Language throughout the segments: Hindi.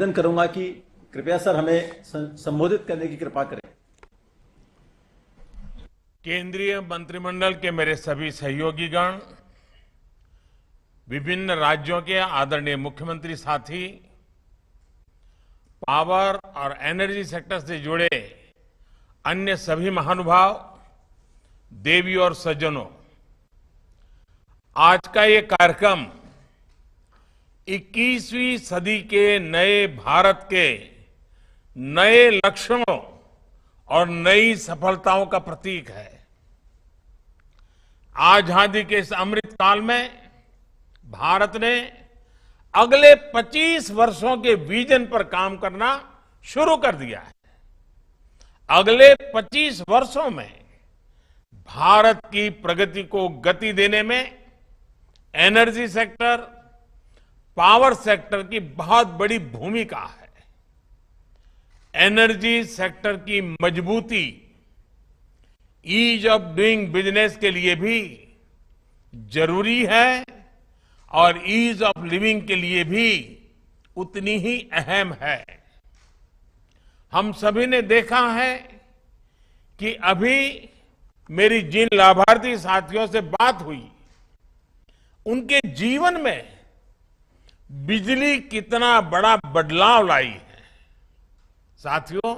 निवेदन करूंगा कि कृपया सर हमें संबोधित करने की कृपा करें। केंद्रीय मंत्रिमंडल के मेरे सभी सहयोगीगण, विभिन्न राज्यों के आदरणीय मुख्यमंत्री साथी, पावर और एनर्जी सेक्टर से जुड़े अन्य सभी महानुभाव, देवी और सज्जनों, आज का ये कार्यक्रम 21वीं सदी के नए भारत के नए लक्ष्यों और नई सफलताओं का प्रतीक है। आजादी के इस अमृत काल में भारत ने अगले 25 वर्षों के विजन पर काम करना शुरू कर दिया है। अगले 25 वर्षों में भारत की प्रगति को गति देने में एनर्जी सेक्टर, पावर सेक्टर की बहुत बड़ी भूमिका है। एनर्जी सेक्टर की मजबूती ईज ऑफ डूइंग बिजनेस के लिए भी जरूरी है और ईज ऑफ लिविंग के लिए भी उतनी ही अहम है। हम सभी ने देखा है कि अभी मेरी जिन लाभार्थी साथियों से बात हुई, उनके जीवन में बिजली कितना बड़ा बदलाव लाई है। साथियों,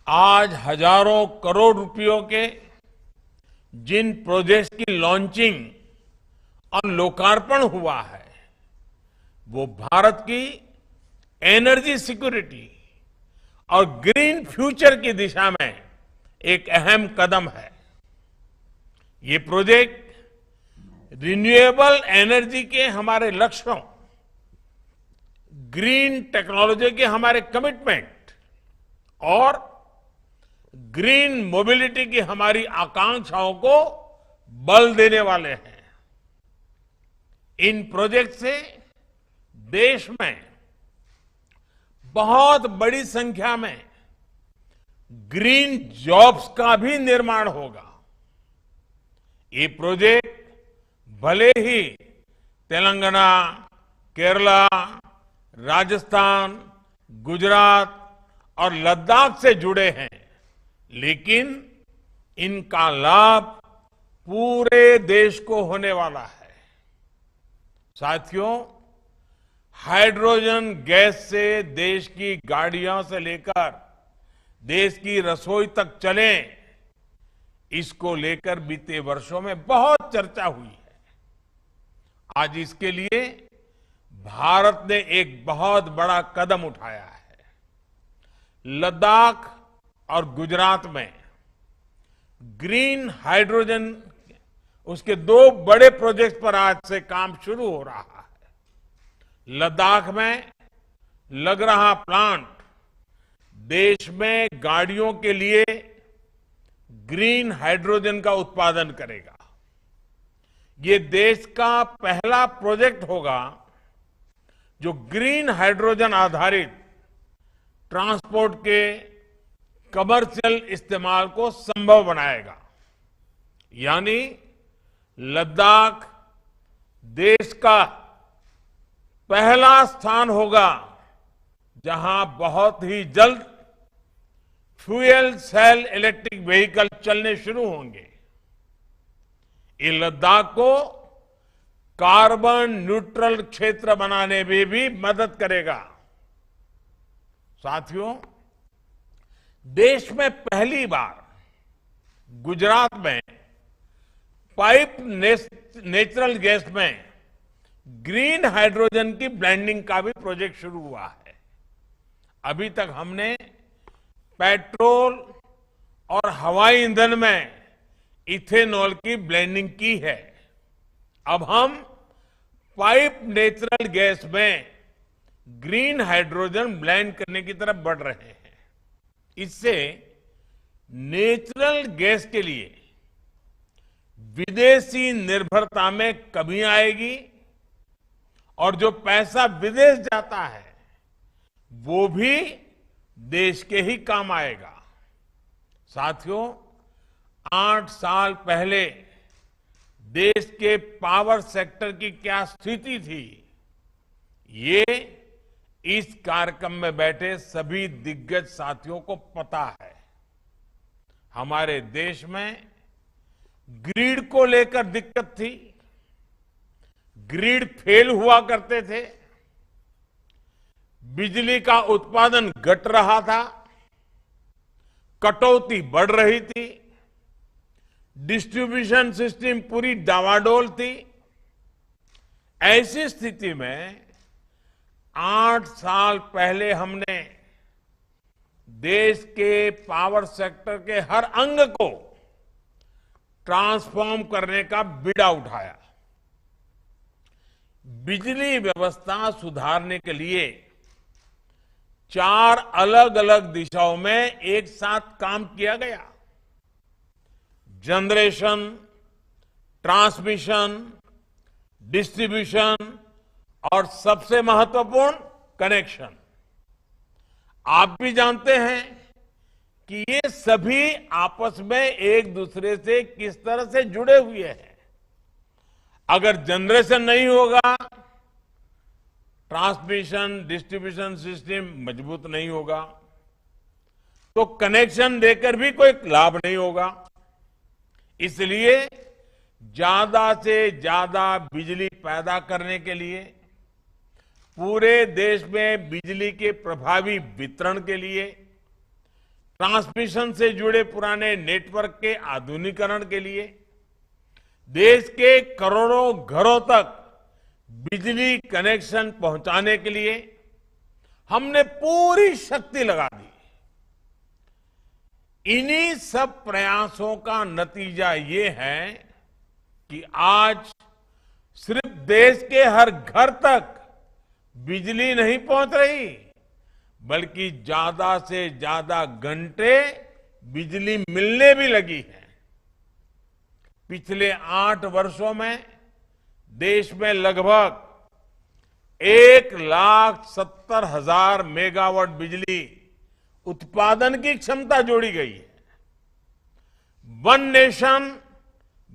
आज हजारों करोड़ रुपयों के जिन प्रोजेक्ट्स की लॉन्चिंग और लोकार्पण हुआ है, वो भारत की एनर्जी सिक्योरिटी और ग्रीन फ्यूचर की दिशा में एक अहम कदम है। ये प्रोजेक्ट रिन्यूएबल एनर्जी के हमारे लक्ष्यों, ग्रीन टेक्नोलॉजी के हमारे कमिटमेंट और ग्रीन मोबिलिटी की हमारी आकांक्षाओं को बल देने वाले हैं। इन प्रोजेक्ट से देश में बहुत बड़ी संख्या में ग्रीन जॉब्स का भी निर्माण होगा। ये प्रोजेक्ट भले ही तेलंगाना, केरला, राजस्थान, गुजरात और लद्दाख से जुड़े हैं, लेकिन इनका लाभ पूरे देश को होने वाला है। साथियों, हाइड्रोजन गैस से देश की गाड़ियों से लेकर देश की रसोई तक चले, इसको लेकर बीते वर्षों में बहुत चर्चा हुई है। आज इसके लिए भारत ने एक बहुत बड़ा कदम उठाया है। लद्दाख और गुजरात में ग्रीन हाइड्रोजन, उसके 2 बड़े प्रोजेक्ट पर आज से काम शुरू हो रहा है। लद्दाख में लग रहा प्लांट देश में गाड़ियों के लिए ग्रीन हाइड्रोजन का उत्पादन करेगा। ये देश का पहला प्रोजेक्ट होगा जो ग्रीन हाइड्रोजन आधारित ट्रांसपोर्ट के कमर्शियल इस्तेमाल को संभव बनाएगा। यानी लद्दाख देश का पहला स्थान होगा जहां बहुत ही जल्द फ्यूल सेल इलेक्ट्रिक व्हीकल चलने शुरू होंगे। ये लद्दाख को कार्बन न्यूट्रल क्षेत्र बनाने में भी मदद करेगा। साथियों, देश में पहली बार गुजरात में पाइप नेचुरल गैस में ग्रीन हाइड्रोजन की ब्लेंडिंग का भी प्रोजेक्ट शुरू हुआ है। अभी तक हमने पेट्रोल और हवाई ईंधन में इथेनॉल की ब्लेंडिंग की है। अब हम पाइप नेचुरल गैस में ग्रीन हाइड्रोजन ब्लेंड करने की तरफ बढ़ रहे हैं। इससे नेचुरल गैस के लिए विदेशी निर्भरता में कमी आएगी और जो पैसा विदेश जाता है वो भी देश के ही काम आएगा। साथियों, 8 साल पहले देश के पावर सेक्टर की क्या स्थिति थी, ये इस कार्यक्रम में बैठे सभी दिग्गज साथियों को पता है, हमारे देश में ग्रिड को लेकर दिक्कत थी, ग्रिड फेल हुआ करते थे, बिजली का उत्पादन घट रहा था, कटौती बढ़ रही थी, डिस्ट्रीब्यूशन सिस्टम पूरी डावाडोल थी। ऐसी स्थिति में 8 साल पहले हमने देश के पावर सेक्टर के हर अंग को ट्रांसफॉर्म करने का बीड़ा उठाया। बिजली व्यवस्था सुधारने के लिए 4 अलग अलग दिशाओं में एक साथ काम किया गया। जनरेशन, ट्रांसमिशन, डिस्ट्रीब्यूशन और सबसे महत्वपूर्ण कनेक्शन। आप भी जानते हैं कि ये सभी आपस में एक दूसरे से किस तरह से जुड़े हुए हैं। अगर जनरेशन नहीं होगा, ट्रांसमिशन डिस्ट्रीब्यूशन सिस्टम मजबूत नहीं होगा, तो कनेक्शन देकर भी कोई लाभ नहीं होगा। इसलिए ज्यादा से ज्यादा बिजली पैदा करने के लिए, पूरे देश में बिजली के प्रभावी वितरण के लिए, ट्रांसमिशन से जुड़े पुराने नेटवर्क के आधुनिकीकरण के लिए, देश के करोड़ों घरों तक बिजली कनेक्शन पहुंचाने के लिए हमने पूरी शक्ति लगा दी। इन्हीं सब प्रयासों का नतीजा ये है कि आज सिर्फ देश के हर घर तक बिजली नहीं पहुंच रही, बल्कि ज्यादा से ज्यादा घंटे बिजली मिलने भी लगी है। पिछले 8 वर्षों में देश में लगभग 1,70,000 मेगावाट बिजली उत्पादन की क्षमता जोड़ी गई है। One nation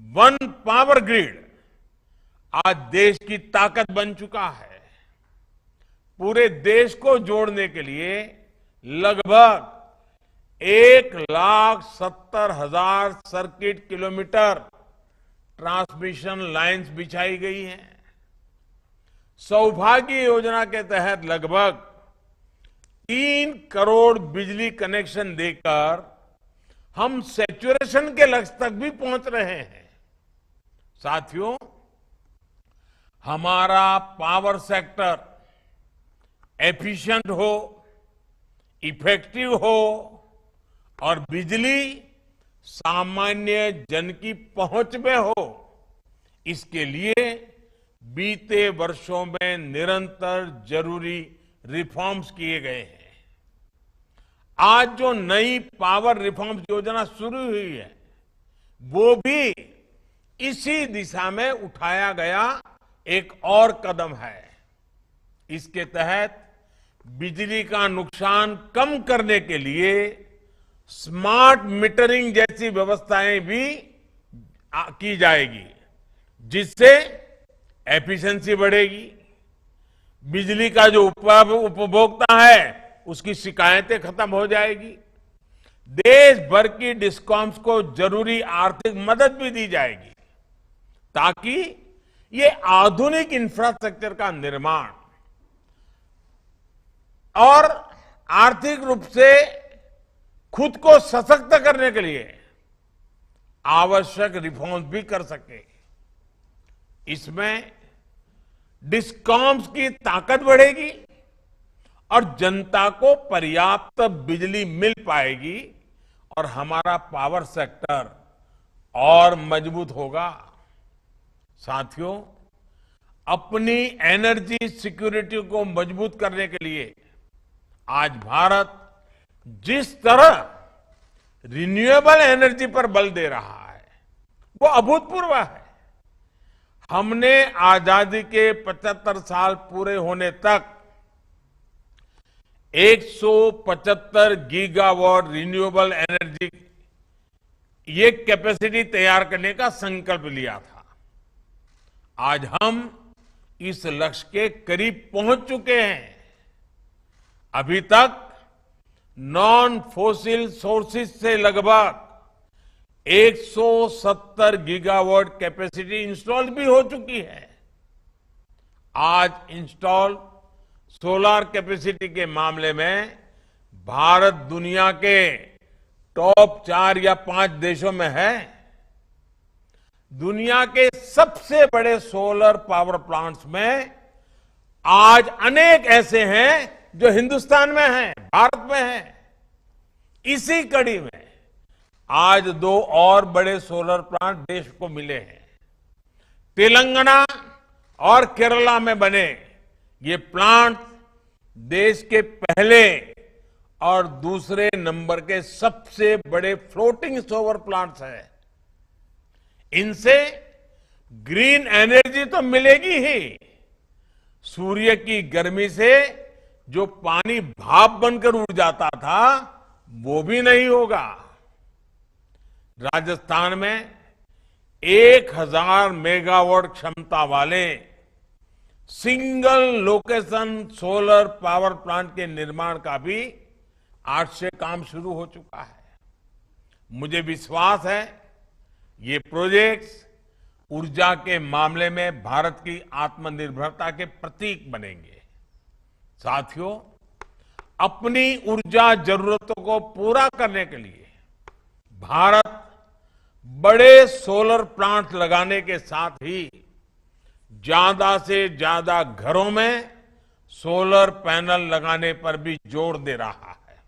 one power grid आज देश की ताकत बन चुका है। पूरे देश को जोड़ने के लिए लगभग 1,70,000 सर्किट किलोमीटर ट्रांसमिशन लाइंस बिछाई गई हैं। सौभाग्य योजना के तहत लगभग 3 करोड़ बिजली कनेक्शन देकर हम सैचुरेशन के लक्ष्य तक भी पहुंच रहे हैं। साथियों, हमारा पावर सेक्टर एफिशिएंट हो, इफेक्टिव हो और बिजली सामान्य जन की पहुंच में हो, इसके लिए बीते वर्षों में निरंतर जरूरी रिफॉर्म्स किए गए हैं। आज जो नई पावर रिफॉर्म्स योजना शुरू हुई है, वो भी इसी दिशा में उठाया गया एक और कदम है। इसके तहत बिजली का नुकसान कम करने के लिए स्मार्ट मीटरिंग जैसी व्यवस्थाएं भी की जाएगी, जिससे एफिशिएंसी बढ़ेगी। बिजली का जो उपभोक्ता है, उसकी शिकायतें खत्म हो जाएगी। देश भर की डिस्कॉम्स को जरूरी आर्थिक मदद भी दी जाएगी, ताकि ये आधुनिक इंफ्रास्ट्रक्चर का निर्माण और आर्थिक रूप से खुद को सशक्त करने के लिए आवश्यक रिफॉर्म्स भी कर सके। इसमें डिस्कॉम्स की ताकत बढ़ेगी और जनता को पर्याप्त बिजली मिल पाएगी और हमारा पावर सेक्टर और मजबूत होगा। साथियों, अपनी एनर्जी सिक्योरिटी को मजबूत करने के लिए आज भारत जिस तरह रिन्यूएबल एनर्जी पर बल दे रहा है, वो अभूतपूर्व है। हमने आजादी के 75 साल पूरे होने तक 175 गीगावाट रिन्यूएबल एनर्जी ये कैपेसिटी तैयार करने का संकल्प लिया था। आज हम इस लक्ष्य के करीब पहुंच चुके हैं। अभी तक नॉन फोसिल सोर्सेज से लगभग 170 गीगावाट कैपेसिटी इंस्टॉल भी हो चुकी है। आज इंस्टॉल सोलर कैपेसिटी के मामले में भारत दुनिया के टॉप 4 या 5 देशों में है। दुनिया के सबसे बड़े सोलर पावर प्लांट्स में आज अनेक ऐसे हैं जो हिंदुस्तान में हैं, भारत में हैं। इसी कड़ी में आज 2 और बड़े सोलर प्लांट देश को मिले हैं। तेलंगाना और केरला में बने ये प्लांट देश के पहले और दूसरे नंबर के सबसे बड़े फ्लोटिंग सोलर प्लांट्स हैं। इनसे ग्रीन एनर्जी तो मिलेगी ही, सूर्य की गर्मी से जो पानी भाप बनकर उड़ जाता था वो भी नहीं होगा। राजस्थान में 1000 मेगावाट क्षमता वाले single location solar power plant के निर्माण का भी आज से काम शुरू हो चुका है। मुझे विश्वास है ये प्रोजेक्ट्स ऊर्जा के मामले में भारत की आत्मनिर्भरता के प्रतीक बनेंगे। साथियों, अपनी ऊर्जा जरूरतों को पूरा करने के लिए भारत बड़े सोलर प्लांट लगाने के साथ ही ज्यादा से ज्यादा घरों में सोलर पैनल लगाने पर भी जोर दे रहा है।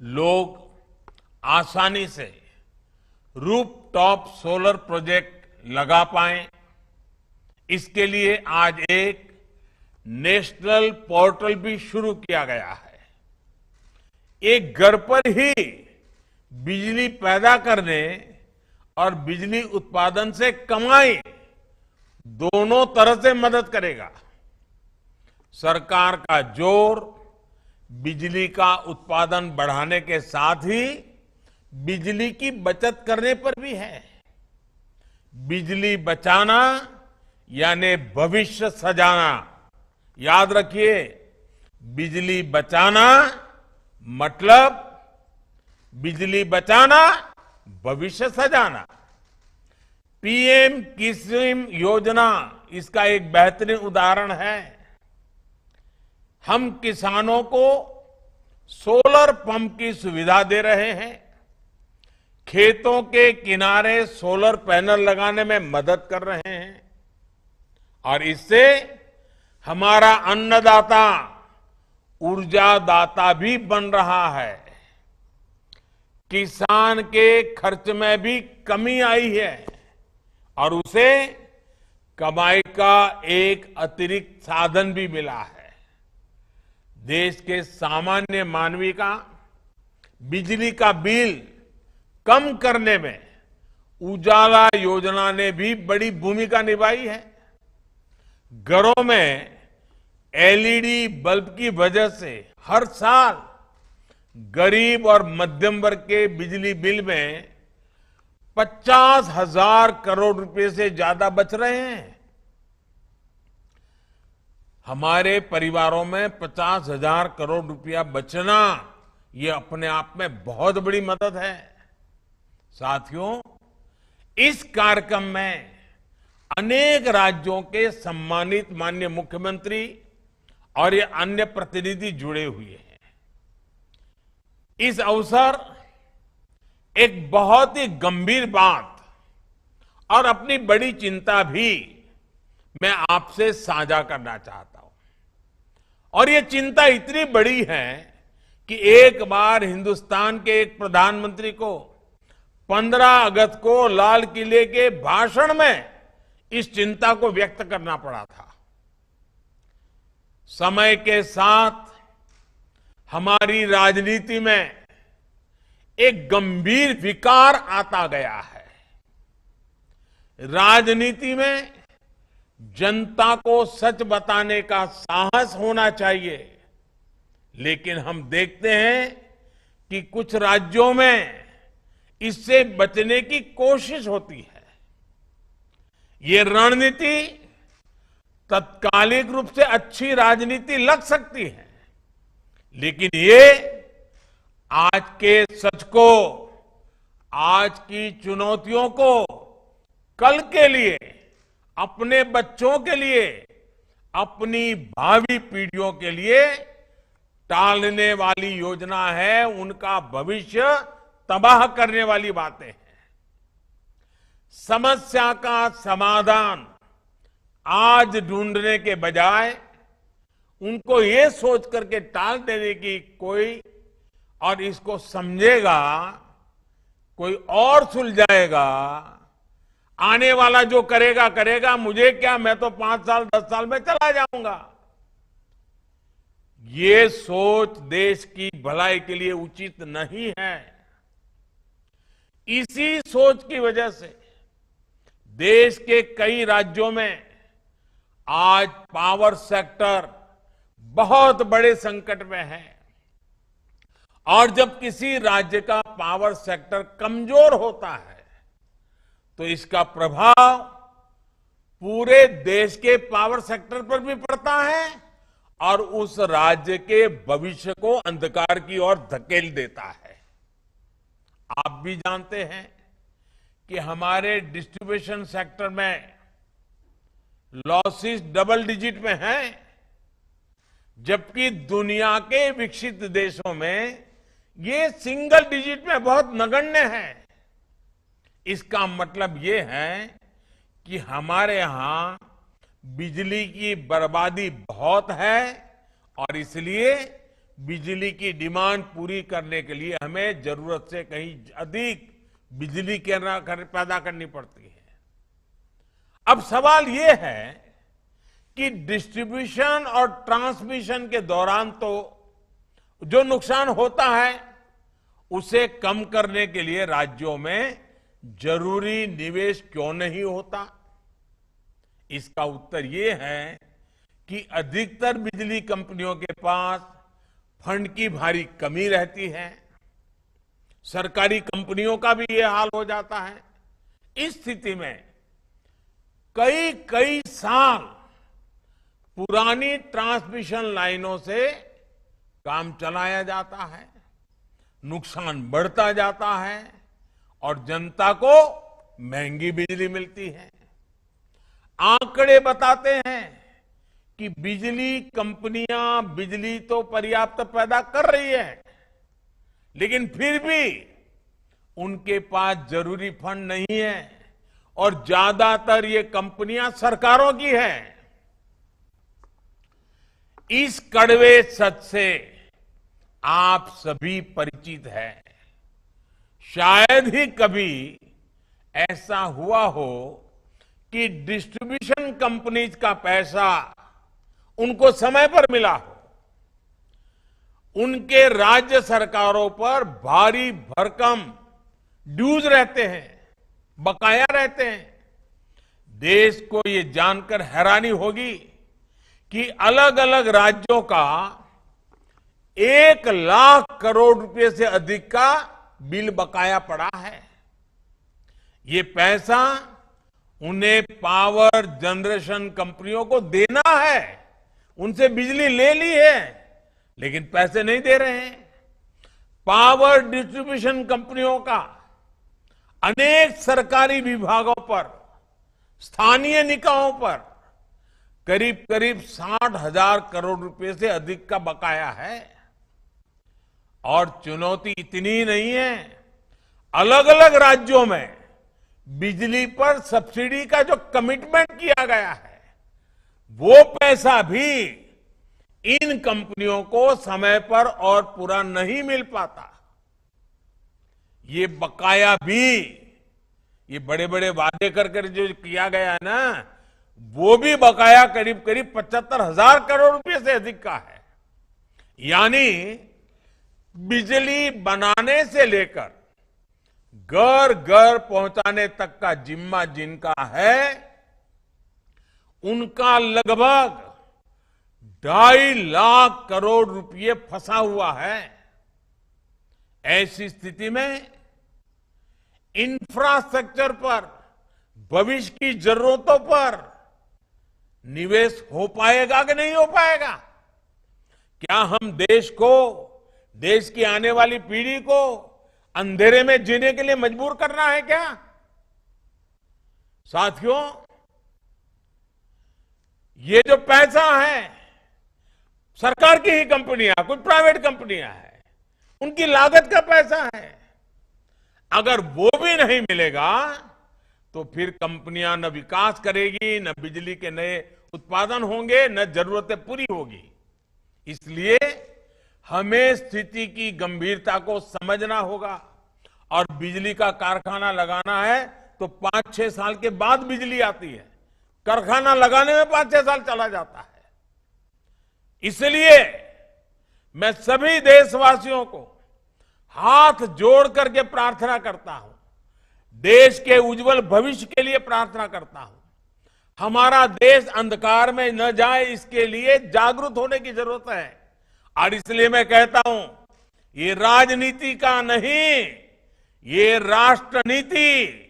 लोग आसानी से रूफटॉप सोलर प्रोजेक्ट लगा पाएं, इसके लिए आज एक नेशनल पोर्टल भी शुरू किया गया है। एक घर पर ही बिजली पैदा करने और बिजली उत्पादन से कमाई दोनों तरह से मदद करेगा। सरकार का जोर बिजली का उत्पादन बढ़ाने के साथ ही बिजली की बचत करने पर भी है। बिजली बचाना यानी भविष्य सजाना। याद रखिए, बिजली बचाना मतलब बिजली बचाना, भविष्य सजाना। पीएम किसान योजना इसका एक बेहतरीन उदाहरण है। हम किसानों को सोलर पंप की सुविधा दे रहे हैं, खेतों के किनारे सोलर पैनल लगाने में मदद कर रहे हैं और इससे हमारा अन्नदाता ऊर्जा दाता भी बन रहा है। किसान के खर्च में भी कमी आई है और उसे कमाई का एक अतिरिक्त साधन भी मिला है। देश के सामान्य मानवी का बिजली का बिल कम करने में उजाला योजना ने भी बड़ी भूमिका निभाई है। घरों में एलईडी बल्ब की वजह से हर साल गरीब और मध्यम वर्ग के बिजली बिल में 50,000 करोड़ रुपए से ज्यादा बच रहे हैं। हमारे परिवारों में 50,000 करोड़ रुपया बचना ये अपने आप में बहुत बड़ी मदद है। साथियों, इस कार्यक्रम में अनेक राज्यों के सम्मानित माननीय मुख्यमंत्री और ये अन्य प्रतिनिधि जुड़े हुए हैं। इस अवसर एक बहुत ही गंभीर बात और अपनी बड़ी चिंता भी मैं आपसे साझा करना चाहता हूं। और ये चिंता इतनी बड़ी है कि एक बार हिंदुस्तान के एक प्रधानमंत्री को 15 अगस्त को लाल किले के भाषण में इस चिंता को व्यक्त करना पड़ा था। समय के साथ हमारी राजनीति में एक गंभीर विकार आता गया है। राजनीति में जनता को सच बताने का साहस होना चाहिए, लेकिन हम देखते हैं कि कुछ राज्यों में इससे बचने की कोशिश होती है। ये रणनीति तत्कालिक रूप से अच्छी राजनीति लग सकती है, लेकिन ये आज के सच को, आज की चुनौतियों को कल के लिए, अपने बच्चों के लिए, अपनी भावी पीढ़ियों के लिए टालने वाली योजना है। उनका भविष्य तबाह करने वाली बातें हैं। समस्या का समाधान आज ढूंढने के बजाय उनको ये सोच करके टाल देने की कोई, और इसको समझेगा कोई और सुलझाएगा, आने वाला जो करेगा करेगा, मुझे क्या, मैं तो 5 साल 10 साल में चला जाऊंगा। ये सोच देश की भलाई के लिए उचित नहीं है। इसी सोच की वजह से देश के कई राज्यों में आज पावर सेक्टर बहुत बड़े संकट में है। और जब किसी राज्य का पावर सेक्टर कमजोर होता है तो इसका प्रभाव पूरे देश के पावर सेक्टर पर भी पड़ता है और उस राज्य के भविष्य को अंधकार की ओर धकेल देता है। आप भी जानते हैं कि हमारे डिस्ट्रीब्यूशन सेक्टर में लॉसेस डबल डिजिट में हैं, जबकि दुनिया के विकसित देशों में ये सिंगल डिजिट में बहुत नगण्य है। इसका मतलब ये है कि हमारे यहां बिजली की बर्बादी बहुत है और इसलिए बिजली की डिमांड पूरी करने के लिए हमें जरूरत से कहीं अधिक बिजली पैदा करनी पड़ती है। अब सवाल ये है कि डिस्ट्रीब्यूशन और ट्रांसमिशन के दौरान तो जो नुकसान होता है उसे कम करने के लिए राज्यों में जरूरी निवेश क्यों नहीं होता? इसका उत्तर ये है कि अधिकतर बिजली कंपनियों के पास फंड की भारी कमी रहती है। सरकारी कंपनियों का भी ये हाल हो जाता है। इस स्थिति में कई कई साल पुरानी ट्रांसमिशन लाइनों से काम चलाया जाता है, नुकसान बढ़ता जाता है और जनता को महंगी बिजली मिलती है। आंकड़े बताते हैं कि बिजली कंपनियां बिजली तो पर्याप्त पैदा कर रही है, लेकिन फिर भी उनके पास जरूरी फंड नहीं है और ज्यादातर ये कंपनियां सरकारों की हैं। इस कड़वे सच से आप सभी परिचित हैं। शायद ही कभी ऐसा हुआ हो कि डिस्ट्रीब्यूशन कंपनीज का पैसा उनको समय पर मिला हो। उनके राज्य सरकारों पर भारी भरकम ड्यूज रहते हैं, बकाया रहते हैं। देश को ये जानकर हैरानी होगी कि अलग अलग राज्यों का 1 लाख करोड़ रुपए से अधिक का बिल बकाया पड़ा है। ये पैसा उन्हें पावर जनरेशन कंपनियों को देना है। उनसे बिजली ले ली है लेकिन पैसे नहीं दे रहे हैं। पावर डिस्ट्रीब्यूशन कंपनियों का अनेक सरकारी विभागों पर, स्थानीय निकायों पर करीब करीब 60,000 करोड़ रुपए से अधिक का बकाया है। और चुनौती इतनी नहीं है, अलग अलग राज्यों में बिजली पर सब्सिडी का जो कमिटमेंट किया गया है वो पैसा भी इन कंपनियों को समय पर और पूरा नहीं मिल पाता। ये बकाया भी, ये बड़े बड़े वादे कर जो किया गया है ना, वो भी बकाया करीब करीब 75,000 करोड़ रुपए से अधिक का है। यानी बिजली बनाने से लेकर घर घर पहुंचाने तक का जिम्मा जिनका है, उनका लगभग 2.5 लाख करोड़ रुपए फंसा हुआ है। ऐसी स्थिति में इंफ्रास्ट्रक्चर पर, भविष्य की जरूरतों पर निवेश हो पाएगा कि नहीं हो पाएगा? क्या हम देश को, देश की आने वाली पीढ़ी को अंधेरे में जीने के लिए मजबूर करना है क्या? साथियों, ये जो पैसा है, सरकार की ही कंपनियां, कुछ प्राइवेट कंपनियां हैं, उनकी लागत का पैसा है। अगर वो भी नहीं मिलेगा तो फिर कंपनियां न विकास करेगी, न बिजली के नए उत्पादन होंगे, न जरूरतें पूरी होगी। इसलिए हमें स्थिति की गंभीरता को समझना होगा और बिजली का कारखाना लगाना है तो 5-6 साल के बाद बिजली आती है, कारखाना लगाने में 5-6 साल चला जाता है। इसलिए मैं सभी देशवासियों को हाथ जोड़ करके प्रार्थना करता हूं, देश के उज्जवल भविष्य के लिए प्रार्थना करता हूं। हमारा देश अंधकार में न जाए, इसके लिए जागरूक होने की जरूरत है। और इसलिए मैं कहता हूं, ये राजनीति का नहीं, ये राष्ट्र नीति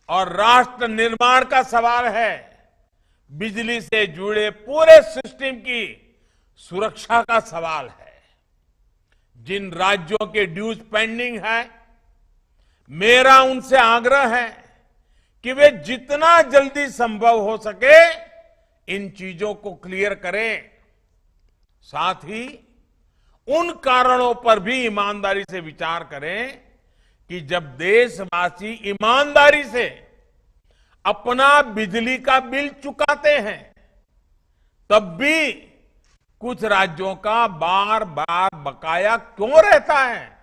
और राष्ट्र निर्माण का सवाल है। बिजली से जुड़े पूरे सिस्टम की सुरक्षा का सवाल है। जिन राज्यों के ड्यूज पेंडिंग है, मेरा उनसे आग्रह है कि वे जितना जल्दी संभव हो सके इन चीजों को क्लियर करें। साथ ही उन कारणों पर भी ईमानदारी से विचार करें कि जब देशवासी ईमानदारी से अपना बिजली का बिल चुकाते हैं, तब भी कुछ राज्यों का बार बार बकाया क्यों रहता है।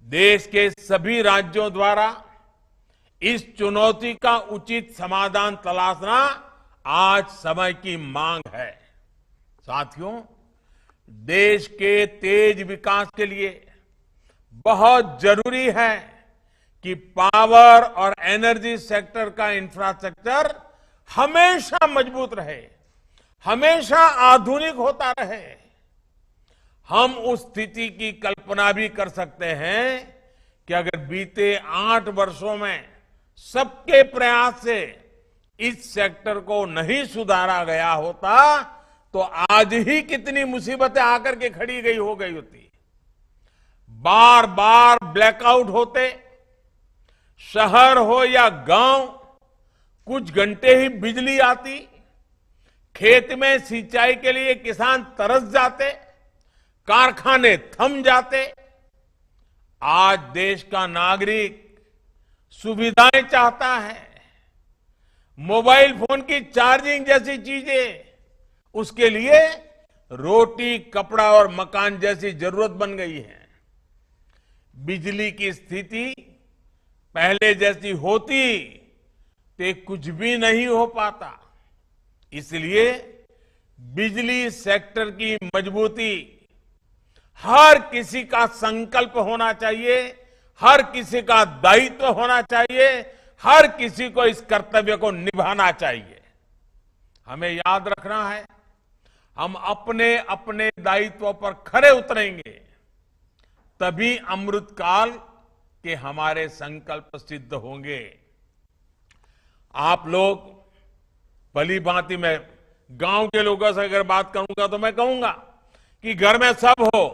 देश के सभी राज्यों द्वारा इस चुनौती का उचित समाधान तलाशना आज समय की मांग है। साथियों, देश के तेज विकास के लिए बहुत जरूरी है कि पावर और एनर्जी सेक्टर का इंफ्रास्ट्रक्चर हमेशा मजबूत रहे, हमेशा आधुनिक होता रहे। हम उस स्थिति की कल्पना भी कर सकते हैं कि अगर बीते 8 वर्षों में सबके प्रयास से इस सेक्टर को नहीं सुधारा गया होता तो आज ही कितनी मुसीबतें आकर के खड़ी गई हो गई होती। बार बार ब्लैकआउट होते, शहर हो या गांव, कुछ घंटे ही बिजली आती, खेत में सिंचाई के लिए किसान तरस जाते, कारखाने थम जाते। आज देश का नागरिक सुविधाएं चाहता है, मोबाइल फोन की चार्जिंग जैसी चीजें उसके लिए रोटी, कपड़ा और मकान जैसी जरूरत बन गई है। बिजली की स्थिति पहले जैसी होती तो कुछ भी नहीं हो पाता। इसलिए बिजली सेक्टर की मजबूती हर किसी का संकल्प होना चाहिए, हर किसी का दायित्व होना चाहिए, हर किसी को इस कर्तव्य को निभाना चाहिए। हमें याद रखना है, हम अपने अपने दायित्वों पर खरे उतरेंगे तभी अमृतकाल के हमारे संकल्प सिद्ध होंगे। आप लोग भली भांति, मैं गांव के लोगों से अगर बात करूंगा तो मैं कहूंगा कि घर में सब हो,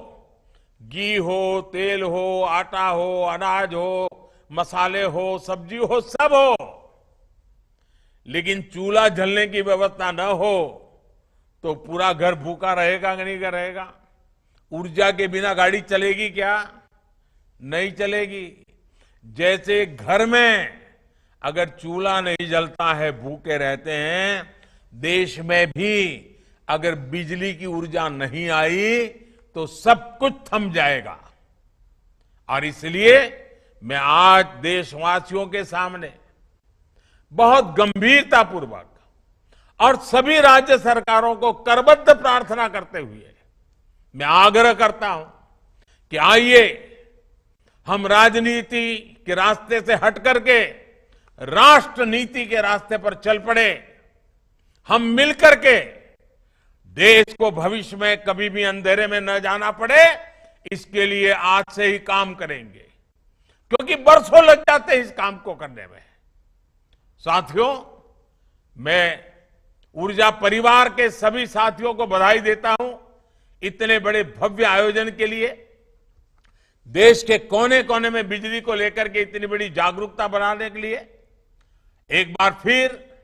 घी हो, तेल हो, आटा हो, अनाज हो, मसाले हो, सब्जी हो, सब हो, लेकिन चूल्हा जलने की व्यवस्था न हो तो पूरा घर भूखा रहेगा कि नहीं रहेगा। ऊर्जा के बिना गाड़ी चलेगी क्या? नहीं चलेगी। जैसे घर में अगर चूल्हा नहीं जलता है, भूखे रहते हैं, देश में भी अगर बिजली की ऊर्जा नहीं आई तो सब कुछ थम जाएगा। और इसलिए मैं आज देशवासियों के सामने बहुत गंभीरतापूर्वक और सभी राज्य सरकारों को करबद्ध प्रार्थना करते हुए मैं आग्रह करता हूं कि आइए हम राजनीति के रास्ते से हट करके राष्ट्र नीति के रास्ते पर चल पड़े। हम मिलकर के देश को भविष्य में कभी भी अंधेरे में न जाना पड़े, इसके लिए आज से ही काम करेंगे, क्योंकि बरसों लग जाते हैं इस काम को करने में। साथियों, मैं ऊर्जा परिवार के सभी साथियों को बधाई देता हूं इतने बड़े भव्य आयोजन के लिए, देश के कोने कोने में बिजली को लेकर के इतनी बड़ी जागरूकता बनाने के लिए एक बार फिर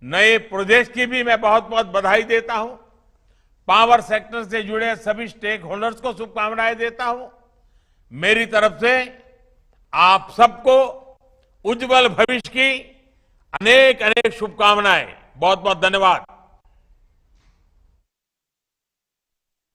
नए प्रोजेक्ट की भी मैं बहुत बहुत बधाई देता हूं। पावर सेक्टर से जुड़े सभी स्टेक होल्डर्स को शुभकामनाएं देता हूं। मेरी तरफ से आप सबको उज्जवल भविष्य की अनेक अनेक शुभकामनाएं। बहुत बहुत धन्यवाद।